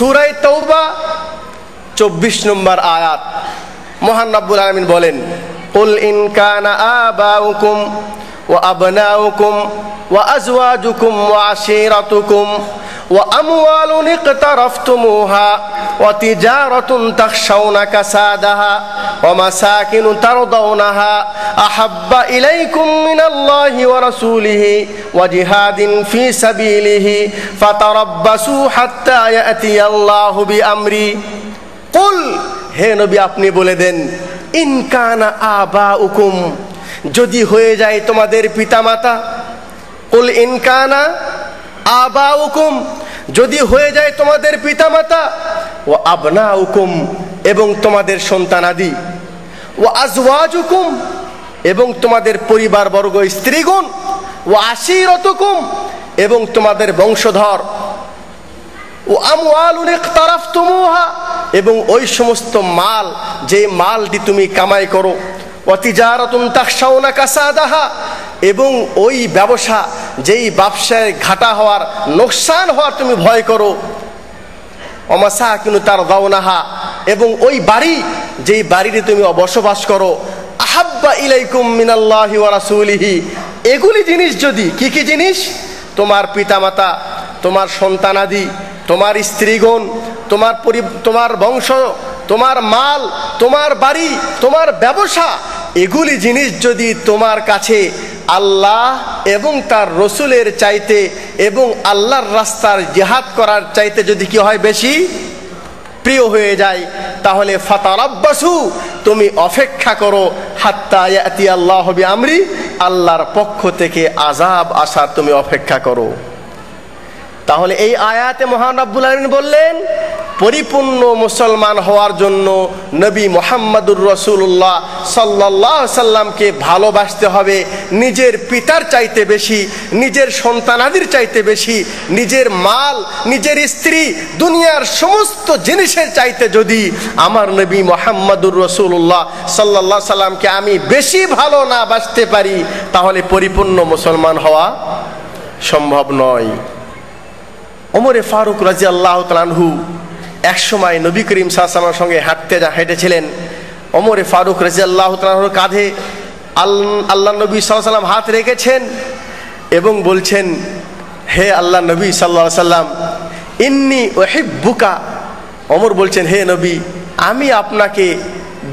সূরা তাওবা 24 নম্বর আয়াত মহান রব্বুল আলামিন বলেন, কুল ইন কানা আবাউকুম ওয়া আবনাউকুম ওয়া আজওয়াজুকুম ওয়া আশীরাতুকুম ওয়া আমওয়ালুন ইকতারাফতুমুহা ওয়া তিজারাতুন তাখশাউনা কাসাদাহা ওয়া মাসাকিনু তারদাউনাহা আহাব্বা ইলাইকুম মিনাল্লাহি ওয়া রাসূলিহি ওয়া জিহাদিন ফি সাবিলিহি ফাতারাব্বাসু হাত্তা ইয়াতিয়াল্লাহু বিআমরি। কুল, হে নবী আপনি বলে দেন, ইন কানা আবাউকুম, যদি হয়ে যায় তোমাদের পিতামাতা, কুল ইন কানা আবাউকুম, যদি হয়ে যায় তোমাদের পিতামাতা, ও আবনাউকুম, এবং তোমাদের সন্তানাদি, ও আজওয়াজুকুম, এবং তোমাদের পরিবারবর্গ স্ত্রীগণ, ও আশীরাতুকুম, এবং তোমাদের বংশধর, ও আমওয়ালুন ইকতারাফতুমুহা, এবং ওই সমস্ত মাল যে মালটি তুমি কামাই করো, ও তিজারাতুন তাখশাউনা কাসাদাহা, এবং ওই ব্যবসা যেই ব্যবসায় ঘাটা হওয়ার নোকসান হওয়ার তুমি ভয় করো, ও মাসাকিনু তারদাউনাহা, এবং ওই বাড়ি যেই বাড়িতে তুমি বসবাস করো, আহাব্বা ইলাইকুম মিনাল্লাহি ওয়া রাসূলিহি, এগুলি জিনিস যদি, কি কি জিনিস? তোমার পিতামাতা, তোমার সন্তানাদি, তোমার স্ত্রীগণ, তোমার বংশ, তোমার মাল, তোমার বাড়ি, তোমার ব্যবসা, এগুলি জিনিস যদি তোমার কাছে আল্লাহ এবং তার রসুলের চাইতে এবং আল্লাহর রাস্তার জিহাদ করার চাইতে যদি কি হয় বেশি প্রিয় হয়ে যায়, তাহলে ফাতারাব্বাসু, তুমি অপেক্ষা করো, হাত্তা ইয়াতিয়াল্লাহু বিআমরি, আল্লাহর পক্ষ থেকে আযাব আসার তুমি অপেক্ষা করো। তাহলে এই আয়াতে মহান রব্বুল আলামিন বললেন, পরিপূর্ণ মুসলমান হওয়ার জন্য নবী মুহাম্মদুর রাসূলুল্লাহ সাল্লাল্লাহু আলাইহি সাল্লামকে ভালোবাসতে হবে নিজের পিতার চাইতে বেশি, নিজের সন্তানাদির চাইতে বেশি, নিজের মাল, নিজের স্ত্রী, দুনিয়ার সমস্ত জিনিসের চাইতে যদি আমার নবী মুহাম্মদুর রাসূলুল্লাহ সাল্লাল্লাহু আলাইহি সাল্লামকে আমি বেশি ভালো না বাসতে পারি, তাহলে পরিপূর্ণ মুসলমান হওয়া সম্ভব নয়। ওমরে ফারুক রাদিয়াল্লাহু তাআলা আনহু এক সময় নবী করিম সাল্লাল্লাহু আলাইহি ওয়াসাল্লামের সঙ্গে হেঁটেছিলেন। ওমরে ফারুক রাদিয়াল্লাহু তাআলা আনহুর কাঁধে আল্লাহ নবী সাল্লাল্লাহু আলাইহি ওয়াসাল্লাম হাত রেখেছেন এবং বলছেন, হে আল্লাহ নবী সাল্লাল্লাহু আলাইহি ওয়াসাল্লাম, ইন্নী উহিব্বুকা। ওমর বলছেন, হে নবী, আমি আপনাকে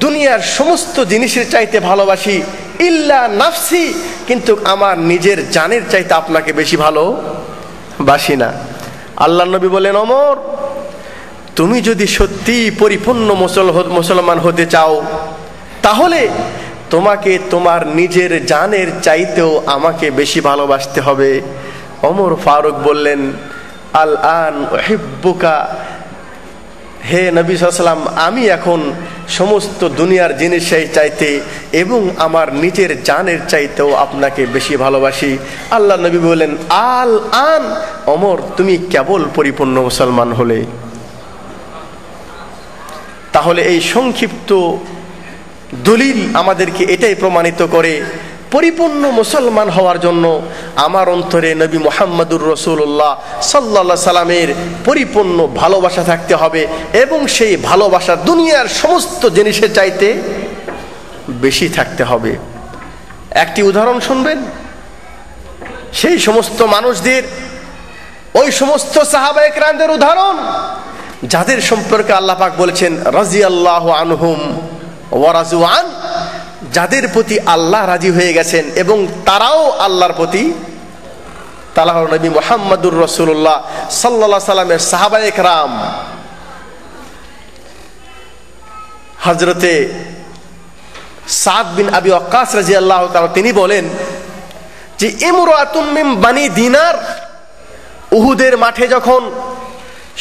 দুনিয়ার সমস্ত জিনিসের চাইতে ভালোবাসি, ইল্লা নাফসি, কিন্তু আমার নিজের জানের চাইতে আপনাকে বেশি ভালোবাসি না। আল্লাহ নবী বলেন, ওমর, তুমি যদি সত্যি পরিপূর্ণ মুসলমান হতে চাও, তাহলে তোমাকে তোমার নিজের জানের চাইতেও আমাকে বেশি ভালোবাসতে হবে। ওমর ফারুক বললেন, আল আন উহিব্বুকা, হে নবী সাল্লাল্লাহু আলাইহি ওয়াসাল্লাম, আমি এখন সমস্ত দুনিয়ার জিনিসের চাইতে এবং আমার নিজের জানের চাইতেও আপনাকে বেশি ভালোবাসি। আল্লাহ নবী বললেন, আল আন, ওমর, তুমি কেবল পরিপূর্ণ মুসলমান হলে। তাহলে এই সংক্ষিপ্ত দলিল আমাদেরকে এটাই প্রমাণিত করে, পরিপূর্ণ মুসলমান হওয়ার জন্য আমার অন্তরে নবী মুহাম্মদুর রাসূলুল্লাহ সাল্লাল্লাহু আলাইহি সাল্লামের পরিপূর্ণ ভালোবাসা থাকতে হবে এবং সেই ভালোবাসা দুনিয়ার সমস্ত জিনিসের চাইতে বেশি থাকতে হবে। একটি উদাহরণ শুনবেন, সেই সমস্ত মানুষদের, ওই সমস্ত সাহাবায়ে কেরামদের উদাহরণ যাদের সম্পর্কে আল্লাহ পাক বলেছেন রাদিয়াল্লাহু আনহুম ওয়া রাযু আন, যাদের প্রতি আল্লাহ রাজি হয়ে গেছেন এবং তারাও আল্লাহর প্রতি। তারা হলো নবী মুহাম্মদুর রাসূলুল্লাহ সাল্লাল্লাহু আলাইহি সাল্লামের সাহাবায়ে কেরাম। হযরতে সাদ বিন আবি ওয়াক্কাস রাদিয়াল্লাহু তাআলা তিনি বলেন যে ইমরাতুম মিন বানি দিনার, উহুদের মাঠে যখন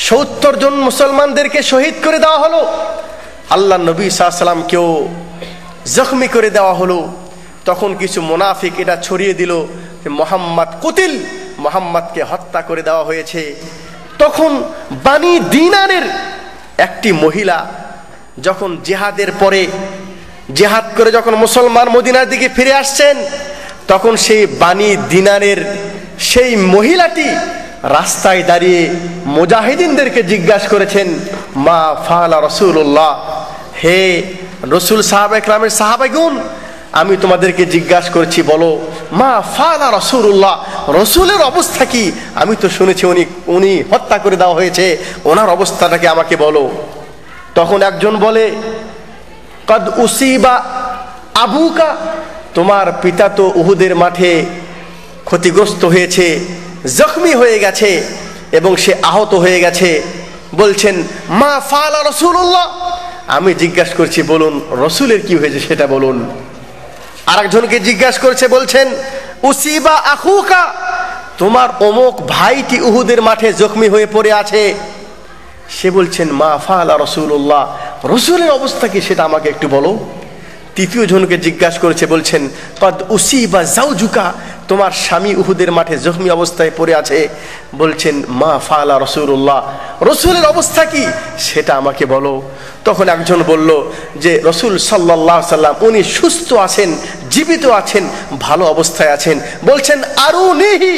৭০ জন মুসলমানদেরকে শহীদ করে দেওয়া হলো, আল্লাহ নবী সাল্লাল্লাহু আলাইহি সাল্লামকেও জখমি করে দেওয়া হলো, তখন কিছু মুনাফিক এটা ছড়িয়ে দিল যে মুহাম্মদ কুতিল, মুহাম্মদকে হত্যা করে দেওয়া হয়েছে। তখন বানি দিনারের একটি মহিলা যখন জিহাদের পরে জিহাদ করে যখন মুসলমান মদিনার দিকে ফিরে আসছেন, তখন সেই বানি দিনারের সেই মহিলাটি রাস্তায় দাঁড়িয়ে মুজাহিদিনদেরকে জিজ্ঞাসা করেছেন, মা ফাআলা রাসূলুল্লাহ, হে রাসূল সাহাবা ইকরামের সাহাবাগণ, আমি তোমাদেরকে জিজ্ঞাসা করছি, বলো মা ফাআলা রাসূলুল্লাহ, রাসূলের অবস্থা কি? আমি তো শুনেছি উনি হত্যা করে দেওয়া হয়েছে, ওনার অবস্থাটাকে আমাকে বলো। তখন একজন বলে, কদ উসিবা আবুকা, তোমার পিতা তো উহুদের মাঠে ক্ষতিগ্রস্ত হয়েছে, জখমি হয়ে গেছে এবং সে আহত হয়ে গেছে। বলছেন মা ফাআলা রাসূলুল্লাহ, আমি জিজ্ঞাসা করছি বলুন রাসূলের কি হয়েছে সেটা বলুন। আরেকজনকে জিজ্ঞাসা করছে, বলছেন উসিবা আখুকা, তোমার অমুক ভাইটি উহুদের মাঠে জখমি হয়ে পড়ে আছে। সে বলছেন মা ফাআলা রাসূলুল্লাহ, রাসূলের অবস্থা কি সেটা আমাকে একটু বলো। তৃতীয় জনকে জিজ্ঞাসা করেছে, বলছেন কদ উসিবা যাওজুকা, তোমার স্বামী উহুদের মাঠে জখমি অবস্থায় পড়ে আছে। বলছেন মা ফাআলা রাসূলুল্লাহ, রাসূলের অবস্থা কি সেটা আমাকে বলো। তখন একজন বলল যে রাসূল সাল্লাল্লাহু আলাইহি সাল্লাম উনি সুস্থ আছেন, জীবিত আছেন, ভালো অবস্থায় আছেন। বলছেন আরুনিহি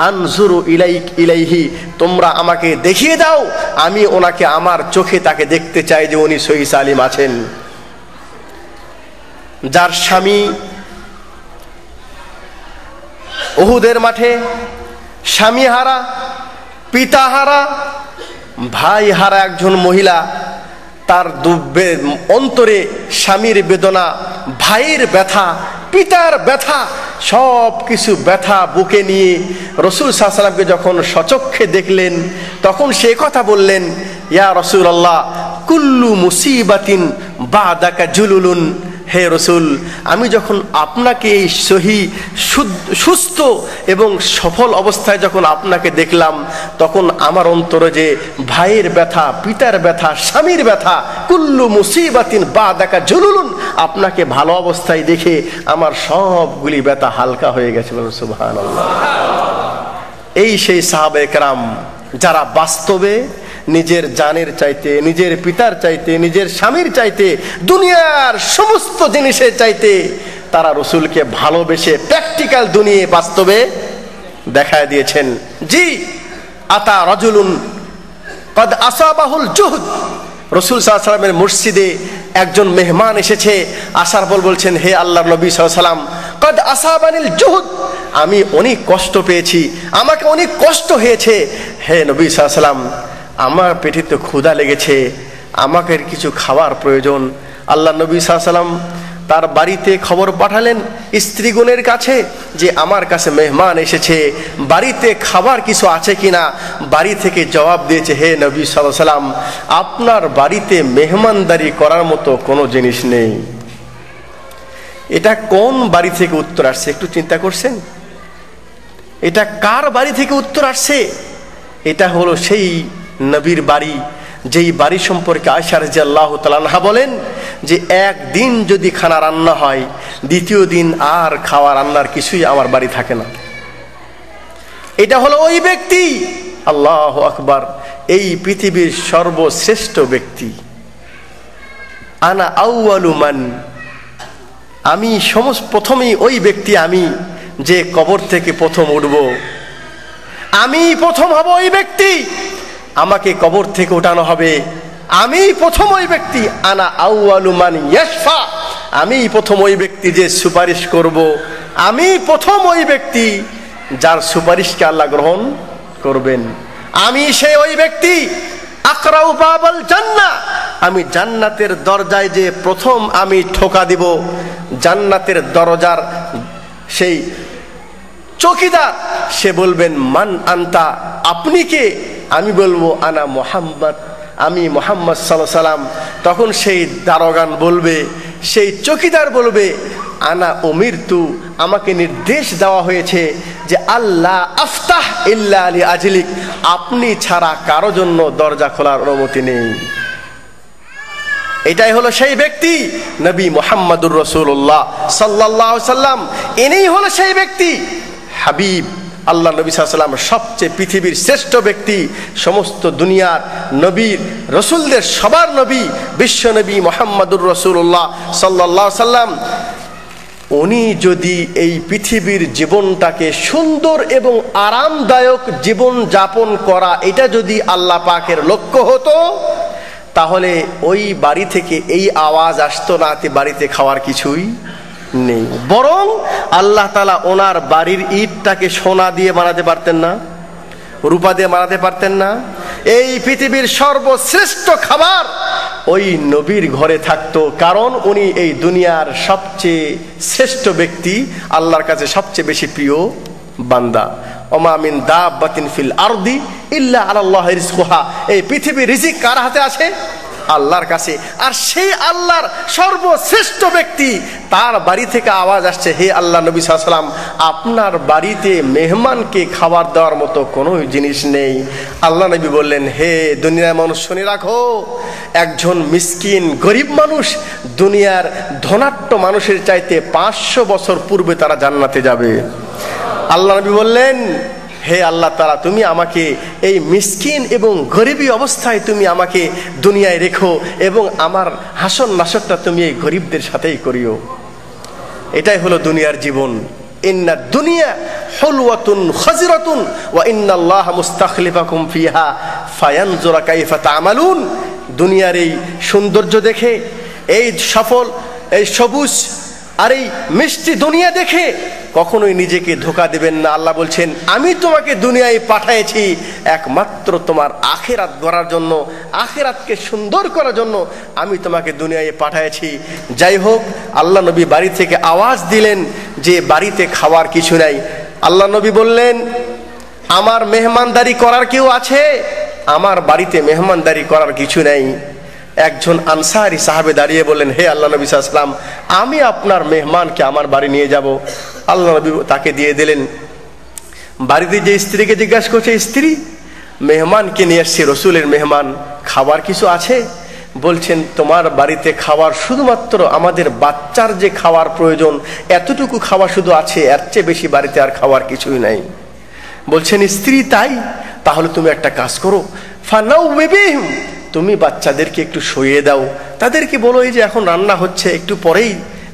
আনজুরু ইলাইহি, তোমরা আমাকে দেখিয়ে দাও, আমি ওনাকে আমার চোখে তাকে দেখতে চাই যে উনি সহি সালিম আছেন। যার স্বামী উহুদের মাঠে স্বামী হারা, পিতা হারা, ভাই হারা একজন মহিলা, তার অন্তরে স্বামীর বেদনা, ভাইয়ের ব্যথা, পিতার ব্যথা, সব কিছু ব্যথা বুকে নিয়ে রাসূল সাল্লাল্লাহু আলাইহি ওয়াসাল্লামকে যখন সচক্ষে দেখলেন, তখন সে কথা বললেন, ইয়া রাসূলুল্লাহ কুল্লু মুসিবাতিন বাদাকা জুলুলুন, হে রাসূল, আমি যখন আপনাকে এই সুস্থ এবং সফল অবস্থায় যখন আপনাকে দেখলাম, তখন আমার অন্তরে যে ভাইয়ের ব্যথা, পিতার ব্যথা, স্বামীর ব্যথা, কুল্লু মুসিবাতিন বাদাকা জুলুলুন, আপনাকে ভালো অবস্থায় দেখে আমার সবগুলি ব্যথা হালকা হয়ে গেছে। সুবহানাল্লাহ। এই সেই সাহাবায়ে কেরাম যারা বাস্তবে নিজের জানের চাইতে, নিজের পিতার চাইতে, নিজের স্বামীর চাইতে, দুনিয়ার সমস্ত জিনিসের চাইতে তারা রাসূলকে ভালোবেসে প্র্যাকটিক্যাল দুনিয়া বাস্তবে দেখায় দিয়েছেন। জি আতা রাজুলুন কদ আসাবাহুল জুহদ, রাসূল সাল্লাল্লাহু আলাইহি ওয়াসাল্লামের মসজিদে একজন মেহমান এসেছে, আসার পর বলছেন, হে আল্লাহর নবী সাল্লাল্লাহু আলাইহি ওয়াসাল্লাম কদ আসাবানিল জুহদ, আমি অনেক কষ্ট পেয়েছি, আমাকে অনেক কষ্ট হয়েছে। হে নবী সাল্লাল্লাহু আলাইহি ওয়াসাল্লাম, আমার পেটে তো ক্ষুধা লেগেছে, আমাকে কিছু খাবার প্রয়োজন। আল্লাহ নবী সাল্লাল্লাহু আলাইহি ওয়াসাল্লাম তার বাড়িতে খবর পাঠালেন স্ত্রীগণের কাছে যে আমার কাছে মেহমান এসেছে, বাড়িতে খাবার কিছু আছে কিনা। বাড়ি থেকে জবাব দিয়েছে, হে নবী সাল্লাল্লাহু আলাইহি ওয়াসাল্লাম, আপনার বাড়িতে মেহমানদারি করার মতো কোনো জিনিস নেই। এটা কোন বাড়ি থেকে উত্তর আসছে একটু চিন্তা করছেন? এটা কার বাড়ি থেকে উত্তর আসছে? এটা হলো সেই নবীর বাড়ি, যেই বাড়ি সম্পর্কে আয়েশা রাদিয়াল্লাহু তাআলা আনহা বলেন যে একদিন যদি খানা রান্না হয়, দ্বিতীয় দিন আর খাওয়া রান্নার কিছুই আমার বাড়ি থাকে না। এটা হলো ওই ব্যক্তি, আল্লাহু আকবার, এই পৃথিবীর সর্বশ্রেষ্ঠ ব্যক্তি। আনা আউয়ালু মান, আমি প্রথমেই ওই ব্যক্তি, আমি যে কবর থেকে প্রথম উঠব, আমি প্রথম হব ওই ব্যক্তি, আমাকে কবর থেকে ওঠানো হবে, আমি প্রথম ওই ব্যক্তি। আনা আউয়ালু মান ইয়াশফা, আমি প্রথম ওই ব্যক্তি যে সুপারিশ করব, আমি প্রথম ওই ব্যক্তি যার সুপারিশকে আল্লাহ গ্রহণ করবেন, আমি সেই ওই ব্যক্তি। আকরাউ বাবাল জান্নাহ, আমি জান্নাতের দরজায় যে প্রথম আমি ঠোকা দিব, জান্নাতের দরজার সেই চৌকিদার সে বলবেন মান আনতা, আপনি কে? আমি বলবো আনা মুহাম্মদ, আমি মুহাম্মদ সাল্লাল্লাহু আলাইহি সাল্লাম। তখন সেই দারোগান বলবে, সেই চৌকিদার বলবে আনা উমিরতু, আমাকে নির্দেশ দেওয়া হয়েছে যে আল্লাহ আফতাহ ইল্লা লি আজলিক, আপনি ছাড়া কারো জন্য দরজা খোলার অনুমতি নেই। এটাই হলো সেই ব্যক্তি নবী মুহাম্মদুর রাসূলুল্লাহ সাল্লাল্লাহু আলাইহি সাল্লাম। ইনিই হলো সেই ব্যক্তি হাবিব, আল্লাহ নবী সাল্লাল্লাহু আলাইহি সাল্লাম সবচেয়ে পৃথিবীর শ্রেষ্ঠ ব্যক্তি, সমস্ত দুনিয়ার নবীর রসুলদের সবার নবী বিশ্ব নবী মুহাম্মদুর রাসূলুল্লাহ সাল্লাল্লাহু আলাইহি সাল্লাম। উনি যদি এই পৃথিবীর জীবনটাকে সুন্দর এবং আরামদায়ক জীবন যাপন করা, এটা যদি আল্লাহ পাকের লক্ষ্য হতো, তাহলে ওই বাড়ি থেকে এই আওয়াজ আসতো না, বাড়িতে খাওয়ার কিছুই নেই। বরং আল্লাহ তাআলা ওনার বাড়ির ইটটাকে সোনা দিয়ে বানাতে পারতেন না, রূপা দিয়ে বানাতে পারতেন না? এই পৃথিবীর সর্বশ্রেষ্ঠ খাবার ওই নবীর ঘরে থাকতো, কারণ উনি এই দুনিয়ার সবচেয়ে শ্রেষ্ঠ ব্যক্তি, আল্লাহর কাছে সবচেয়ে বেশি প্রিয় বান্দা। ওমা মিন দাব্বাতিন ফিল আরদি ইল্লা আলাল্লাহি রিজকুহা। এই পৃথিবীর রিজিক কার হাতে আছে? আল্লাহর কাছে। আর সেই আল্লাহর সর্বশ্রেষ্ঠ ব্যক্তি, তার বাড়ি থেকে আওয়াজ আসছে, হে আল্লাহ নবী সাল্লাল্লাহু আলাইহি ওয়াসাল্লাম, আপনার বাড়িতে মেহমানকে খাবার দেওয়ার মতো কোনো জিনিস নেই। আল্লাহ নবী বললেন, হে দুনিয়ার মানুষ, শুনে রাখো, একজন মিসকিন গরিব মানুষ দুনিয়ার ধনাঢ্য মানুষের চাইতে 500 বছর পূর্বে তারা জান্নাতে যাবে। আল্লাহ নবী বললেন, হে আল্লাহ তাআলা, তুমি আমাকে এই মিসকিন এবং গরিবী অবস্থায় তুমি আমাকে দুনিয়ায় রেখো, এবং আমার হাসন নাসরটা তুমি এই গরিবদের সাথেই করিও। এটাই হলো দুনিয়ার জীবন। ইন্না দুনিয়া হুলওয়াতুন খাজিরাতুন ওয়া ইন্নাল্লাহা মুস্তাখলিফাকুম ফিহা ফায়ানজুরা কাইফা তা'মালুন। দুনিয়ার এই সৌন্দর্য দেখে, এই সফল, এই সবুজ আর এই মিষ্টি দুনিয়া দেখে কখনোই নিজেকে ধোঁকা দিবেন না। আল্লাহ বলছেন, আমি তোমাকে দুনিয়ায় পাঠিয়েছি একমাত্র তোমার আখিরাত গড়ার জন্য, আখিরাতকে সুন্দর করার জন্য আমি তোমাকে দুনিয়ায় পাঠিয়েছি। যাই হোক, আল্লাহ নবী বাড়ি থেকে আওয়াজ দিলেন যে বাড়িতে খাওয়ার কিছু নাই। আল্লাহ নবী বললেন, আমার মেহমানদারি করার কেউ আছে? আমার বাড়িতে মেহমানদারি করার কিছু নাই। একজন আনসারী সাহাবে দাঁড়িয়ে বললেন, হে আল্লাহ নবী সাল্লাল্লাহু আলাইহি ওয়াসাল্লাম, আমি আপনার মেহমানকে আমার বাড়ি নিয়ে যাব। আল্লাহ নবী তাকে দিয়ে দিলেন। বাড়িতে যে স্ত্রীকে জিজ্ঞাসা করছে, স্ত্রী, মেহমানকে নিয়ে এসছি, রসুলের মেহমান, খাবার কিছু আছে? বলছেন, তোমার বাড়িতে খাবার শুধুমাত্র আমাদের বাচ্চার যে খাওয়ার প্রয়োজন এতটুকু খাওয়া শুধু আছে, এর চেয়ে বেশি বাড়িতে আর খাওয়ার কিছুই নাই। বলছেন স্ত্রী, তাই? তাহলে তুমি একটা কাজ করো, ফানাউবিহিম, তুমি বাচ্চাদেরকে একটু শুইয়ে দাও, তাদেরকে বলো এই যে এখন রান্না হচ্ছে, একটু পরেই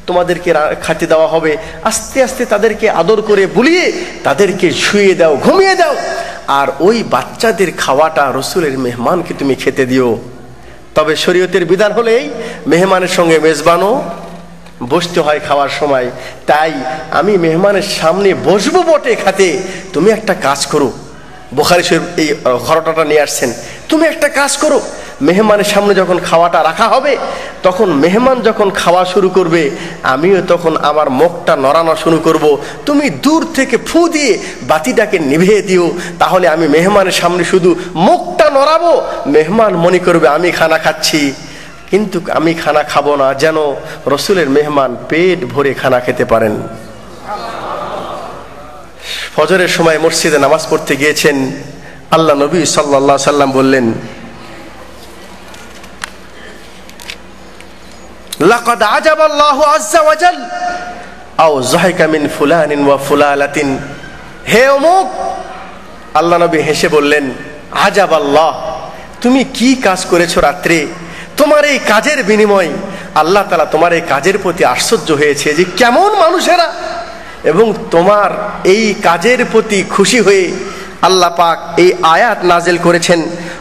তোমাদেরকে খেতে দেওয়া হবে, আস্তে আস্তে তাদেরকে আদর করে বুলিয়ে তাদেরকে শুইয়ে দাও, ঘুমিয়ে দাও, আর ওই বাচ্চাদের খাওয়াটা রসুলের মেহমানকে তুমি খেতে দিও। তবে শরীয়তের বিধান হলে এই মেহমানের সঙ্গে মেজবানও বসতে হয় খাওয়ার সময়। তাই আমি মেহমানের সামনে বসবো বটে খাতে, তুমি একটা কাজ করো, বুখারী শরীফ এই ঘটনাটা নিয়ে আসছেন, তুমি একটা কাজ করো, মেহমানের সামনে যখন খাওয়াটা রাখা হবে, তখন মেহমান যখন খাওয়া শুরু করবে, আমিও তখন আমার মুখটা নড়ানো শুরু করব, তুমি দূর থেকে ফু দিয়ে বাতিটাকে নিভিয়ে দিও, তাহলে আমি মেহমানের সামনে শুধু মুখটা নড়াবো, মেহমান মনে করবে আমি খানা খাচ্ছি, কিন্তু আমি খানা খাবো না, যেন রসুলের মেহমান পেট ভরে খানা খেতে পারেন। ফজরের সময় মসজিদে নামাজ পড়তে গিয়েছেন, আল্লাহ নবী সাল্লাল্লাহু আলাইহি সাল্লাম বললেন, লাকাদ আজাবাল্লাহু আযজা ওয়া জাল আও যাহিকা মিন ফুলানিন ওয়া ফুলালাতিন। হে অমুক, আল্লাহ নবী হেসে বললেন, আজাবাল্লাহ, তুমি কি কাজ করেছো রাত্রে, তোমার এই কাজের বিনিময় আল্লাহ তাআলা তোমার এই কাজের প্রতি আশ্চর্য হয়েছে যে কেমন মানুষেরা, এবং তোমার এই কাজের প্রতি খুশি হয়ে আল্লাহ পাক এই আয়াত নাজিল করেছেন,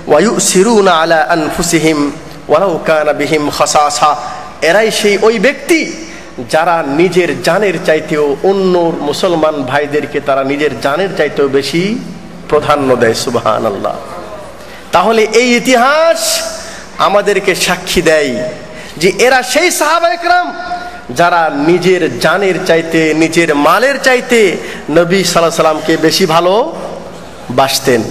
ওয়ায়ুসিরুনা আলা আনফুসিহিম ওয়ালাউ কানা বিহিম খাসাসা। এরাই সেই ওই ব্যক্তি যারা নিজের জানের চাইতেও অন্য মুসলমান ভাইদেরকে তারা নিজের জানের চাইতেও বেশি প্রাধান্য দেয়। সুবহানাল্লাহ। তাহলে এই ইতিহাস আমাদেরকে সাক্ষী দেয় যে এরা সেই সাহাবা একরাম যারা নিজের জানের চাইতে, নিজের মালের চাইতে নবী সাল্লাল্লাহু আলাইহি সাল্লামকে বেশি ভালোবাসতেন।